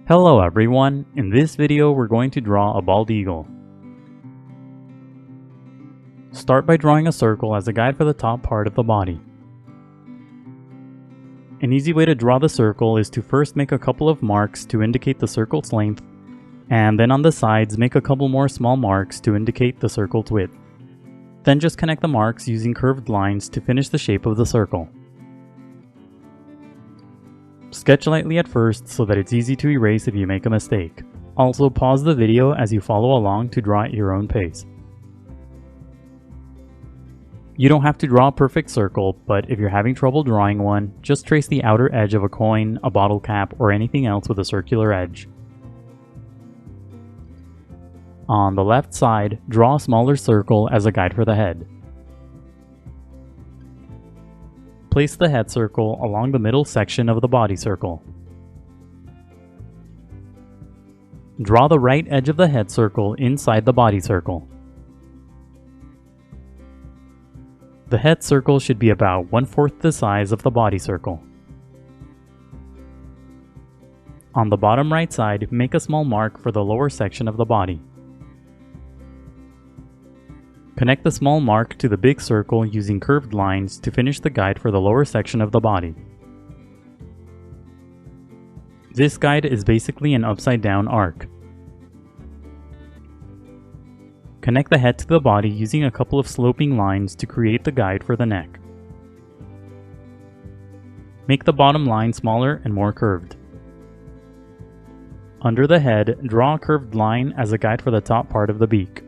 Hello everyone, in this video we're going to draw a bald eagle. Start by drawing a circle as a guide for the top part of the body. An easy way to draw the circle is to first make a couple of marks to indicate the circle's length, and then on the sides make a couple more small marks to indicate the circle's width. Then just connect the marks using curved lines to finish the shape of the circle. Sketch lightly at first so that it's easy to erase if you make a mistake. Also pause the video as you follow along to draw at your own pace. You don't have to draw a perfect circle, but if you're having trouble drawing one, just trace the outer edge of a coin, a bottle cap, or anything else with a circular edge. On the left side, draw a smaller circle as a guide for the head. Place the head circle along the middle section of the body circle. Draw the right edge of the head circle inside the body circle. The head circle should be about 1/4 the size of the body circle. On the bottom right side, make a small mark for the lower section of the body. Connect the small mark to the big circle using curved lines to finish the guide for the lower section of the body. This guide is basically an upside down arc. Connect the head to the body using a couple of sloping lines to create the guide for the neck. Make the bottom line smaller and more curved. Under the head, draw a curved line as a guide for the top part of the beak.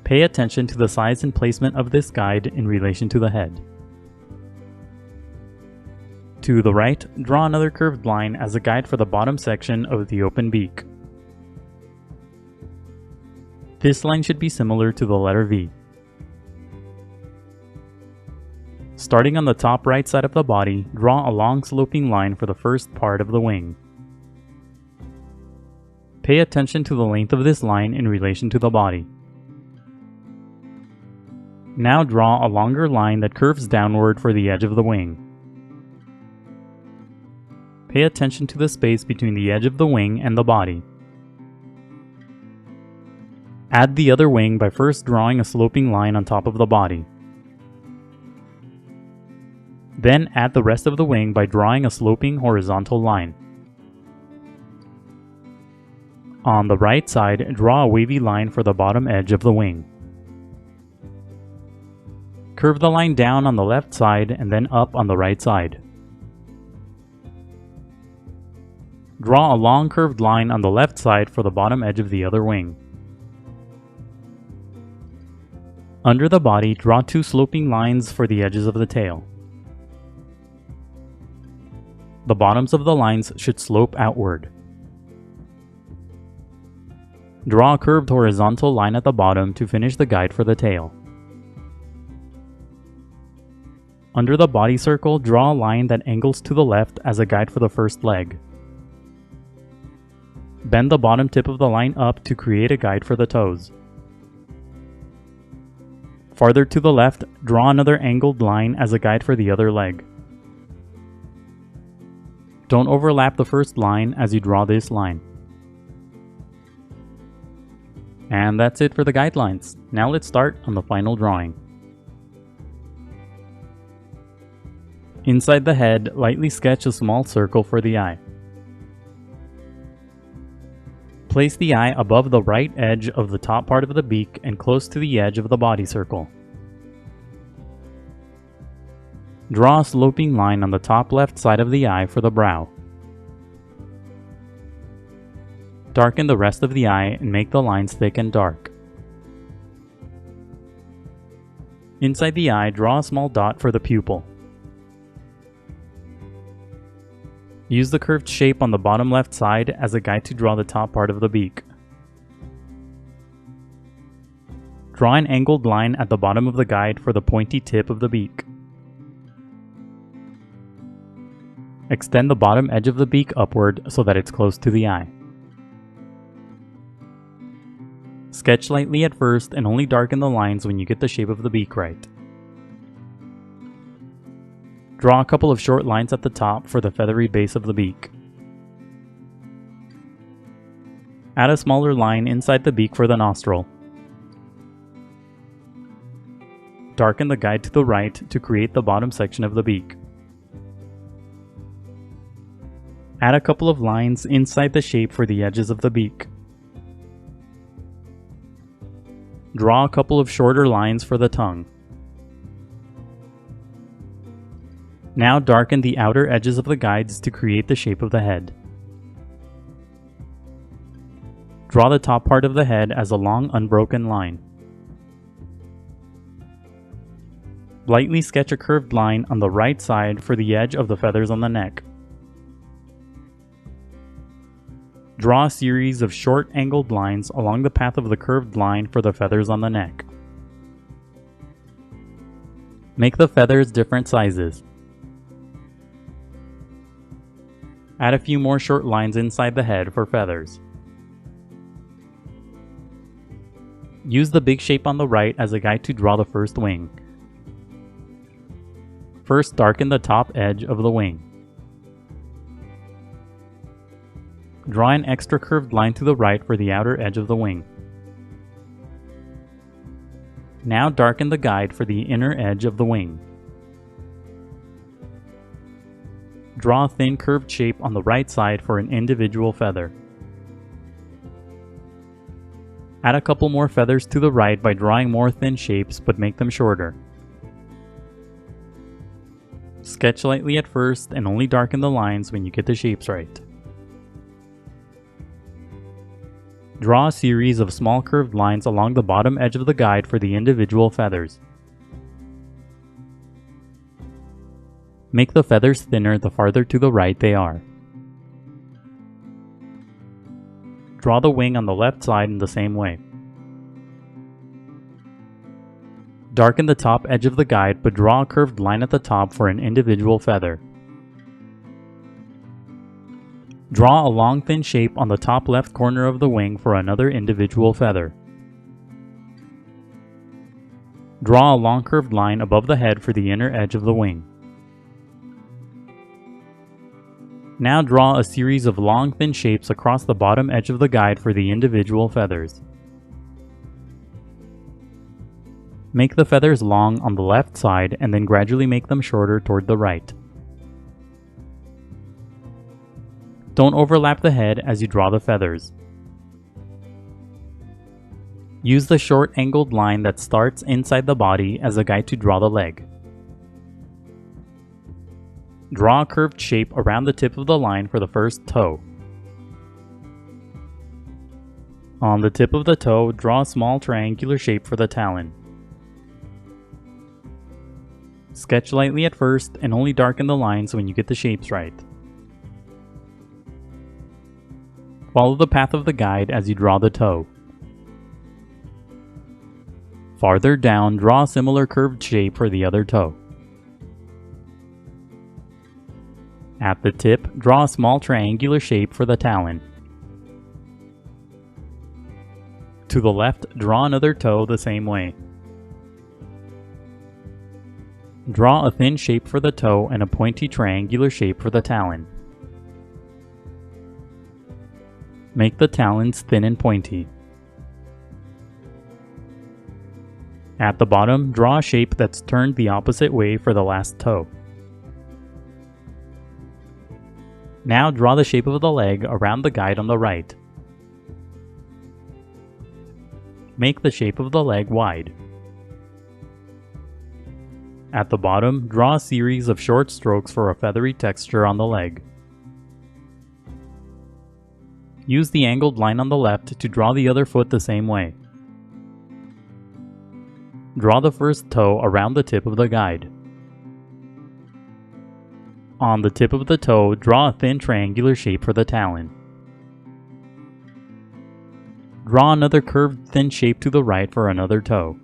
Pay attention to the size and placement of this guide in relation to the head. To the right, draw another curved line as a guide for the bottom section of the open beak. This line should be similar to the letter V. Starting on the top right side of the body, draw a long sloping line for the first part of the wing. Pay attention to the length of this line in relation to the body. Now draw a longer line that curves downward for the edge of the wing. Pay attention to the space between the edge of the wing and the body. Add the other wing by first drawing a sloping line on top of the body. Then add the rest of the wing by drawing a sloping horizontal line. On the right side, draw a wavy line for the bottom edge of the wing. Curve the line down on the left side and then up on the right side. Draw a long curved line on the left side for the bottom edge of the other wing. Under the body, draw two sloping lines for the edges of the tail. The bottoms of the lines should slope outward. Draw a curved horizontal line at the bottom to finish the guide for the tail. Under the body circle, draw a line that angles to the left as a guide for the first leg. Bend the bottom tip of the line up to create a guide for the toes. Farther to the left, draw another angled line as a guide for the other leg. Don't overlap the first line as you draw this line. And that's it for the guidelines. Now let's start on the final drawing. Inside the head, lightly sketch a small circle for the eye. Place the eye above the right edge of the top part of the beak and close to the edge of the body circle. Draw a sloping line on the top left side of the eye for the brow. Darken the rest of the eye and make the lines thick and dark. Inside the eye, draw a small dot for the pupil. Use the curved shape on the bottom left side as a guide to draw the top part of the beak. Draw an angled line at the bottom of the guide for the pointy tip of the beak. Extend the bottom edge of the beak upward so that it's close to the eye. Sketch lightly at first and only darken the lines when you get the shape of the beak right. Draw a couple of short lines at the top for the feathery base of the beak. Add a smaller line inside the beak for the nostril. Darken the guide to the right to create the bottom section of the beak. Add a couple of lines inside the shape for the edges of the beak. Draw a couple of shorter lines for the tongue. Now darken the outer edges of the guides to create the shape of the head. Draw the top part of the head as a long unbroken line. Lightly sketch a curved line on the right side for the edge of the feathers on the neck. Draw a series of short angled lines along the path of the curved line for the feathers on the neck. Make the feathers different sizes. Add a few more short lines inside the head for feathers. Use the big shape on the right as a guide to draw the first wing. First, darken the top edge of the wing. Draw an extra curved line to the right for the outer edge of the wing. Now darken the guide for the inner edge of the wing. Draw a thin curved shape on the right side for an individual feather. Add a couple more feathers to the right by drawing more thin shapes, but make them shorter. Sketch lightly at first and only darken the lines when you get the shapes right. Draw a series of small curved lines along the bottom edge of the guide for the individual feathers. Make the feathers thinner the farther to the right they are. Draw the wing on the left side in the same way. Darken the top edge of the guide, but draw a curved line at the top for an individual feather. Draw a long thin shape on the top left corner of the wing for another individual feather. Draw a long curved line above the head for the inner edge of the wing. Now draw a series of long thin shapes across the bottom edge of the guide for the individual feathers. Make the feathers long on the left side and then gradually make them shorter toward the right. Don't overlap the head as you draw the feathers. Use the short angled line that starts inside the body as a guide to draw the leg. Draw a curved shape around the tip of the line for the first toe. On the tip of the toe, draw a small triangular shape for the talon. Sketch lightly at first and only darken the lines when you get the shapes right. Follow the path of the guide as you draw the toe. Farther down, draw a similar curved shape for the other toe. At the tip, draw a small triangular shape for the talon. To the left, draw another toe the same way. Draw a thin shape for the toe and a pointy triangular shape for the talon. Make the talons thin and pointy. At the bottom, draw a shape that's turned the opposite way for the last toe. Now draw the shape of the leg around the guide on the right. Make the shape of the leg wide. At the bottom, draw a series of short strokes for a feathery texture on the leg. Use the angled line on the left to draw the other foot the same way. Draw the first toe around the tip of the guide. On the tip of the toe, draw a thin triangular shape for the talon. Draw another curved thin shape to the right for another toe.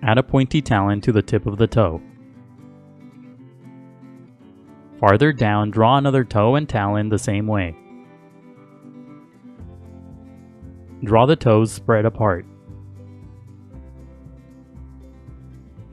Add a pointy talon to the tip of the toe. Farther down, draw another toe and talon the same way. Draw the toes spread apart.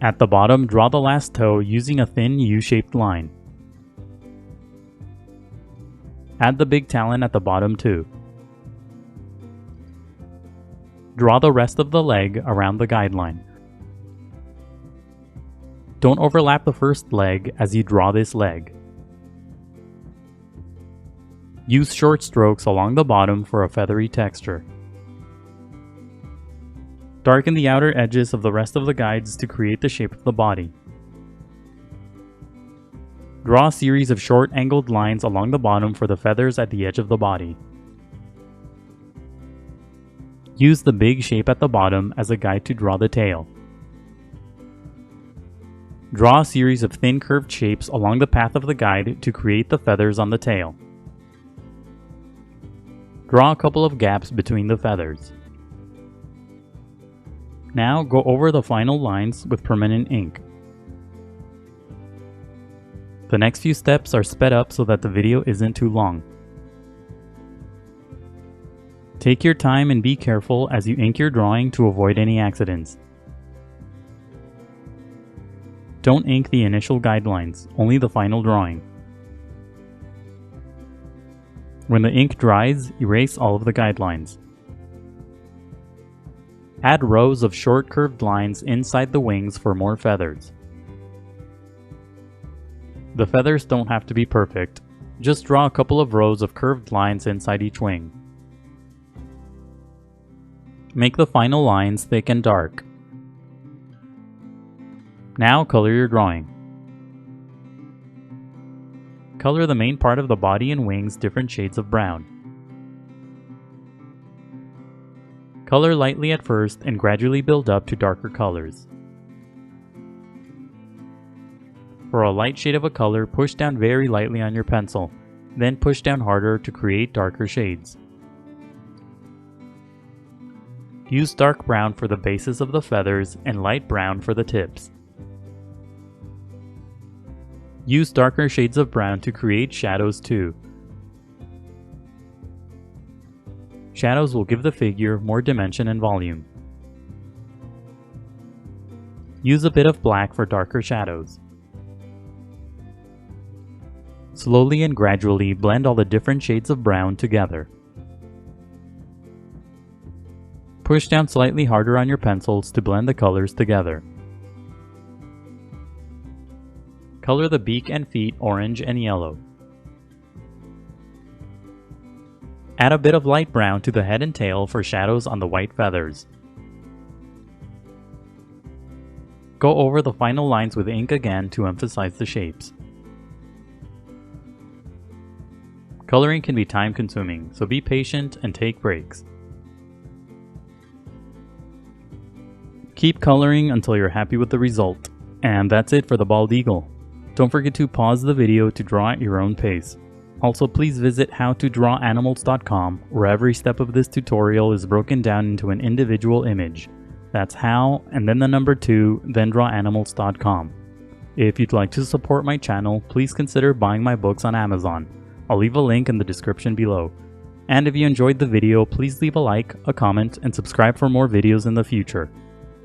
At the bottom, draw the last toe using a thin U-shaped line. Add the big talon at the bottom too. Draw the rest of the leg around the guideline. Don't overlap the first leg as you draw this leg. Use short strokes along the bottom for a feathery texture. Darken the outer edges of the rest of the guides to create the shape of the body. Draw a series of short angled lines along the bottom for the feathers at the edge of the body. Use the big shape at the bottom as a guide to draw the tail. Draw a series of thin curved shapes along the path of the guide to create the feathers on the tail. Draw a couple of gaps between the feathers. Now go over the final lines with permanent ink. The next few steps are sped up so that the video isn't too long. Take your time and be careful as you ink your drawing to avoid any accidents. Don't ink the initial guidelines, only the final drawing. When the ink dries, erase all of the guidelines. Add rows of short curved lines inside the wings for more feathers. The feathers don't have to be perfect, just draw a couple of rows of curved lines inside each wing. Make the final lines thick and dark. Now color your drawing. Color the main part of the body and wings different shades of brown. Color lightly at first and gradually build up to darker colors. For a light shade of a color, push down very lightly on your pencil, then push down harder to create darker shades. Use dark brown for the bases of the feathers and light brown for the tips. Use darker shades of brown to create shadows too. Shadows will give the figure more dimension and volume. Use a bit of black for darker shadows. Slowly and gradually blend all the different shades of brown together. Push down slightly harder on your pencils to blend the colors together. Color the beak and feet orange and yellow. Add a bit of light brown to the head and tail for shadows on the white feathers. Go over the final lines with ink again to emphasize the shapes. Coloring can be time-consuming, so be patient and take breaks. Keep coloring until you're happy with the result. And that's it for the bald eagle. Don't forget to pause the video to draw at your own pace. Also, please visit howtodrawanimals.com, where every step of this tutorial is broken down into an individual image. That's how, and then the number 2, then drawanimals.com. If you'd like to support my channel, please consider buying my books on Amazon. I'll leave a link in the description below. And if you enjoyed the video, please leave a like, a comment, and subscribe for more videos in the future.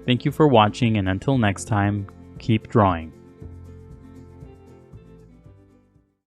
Thank you for watching, and until next time, keep drawing.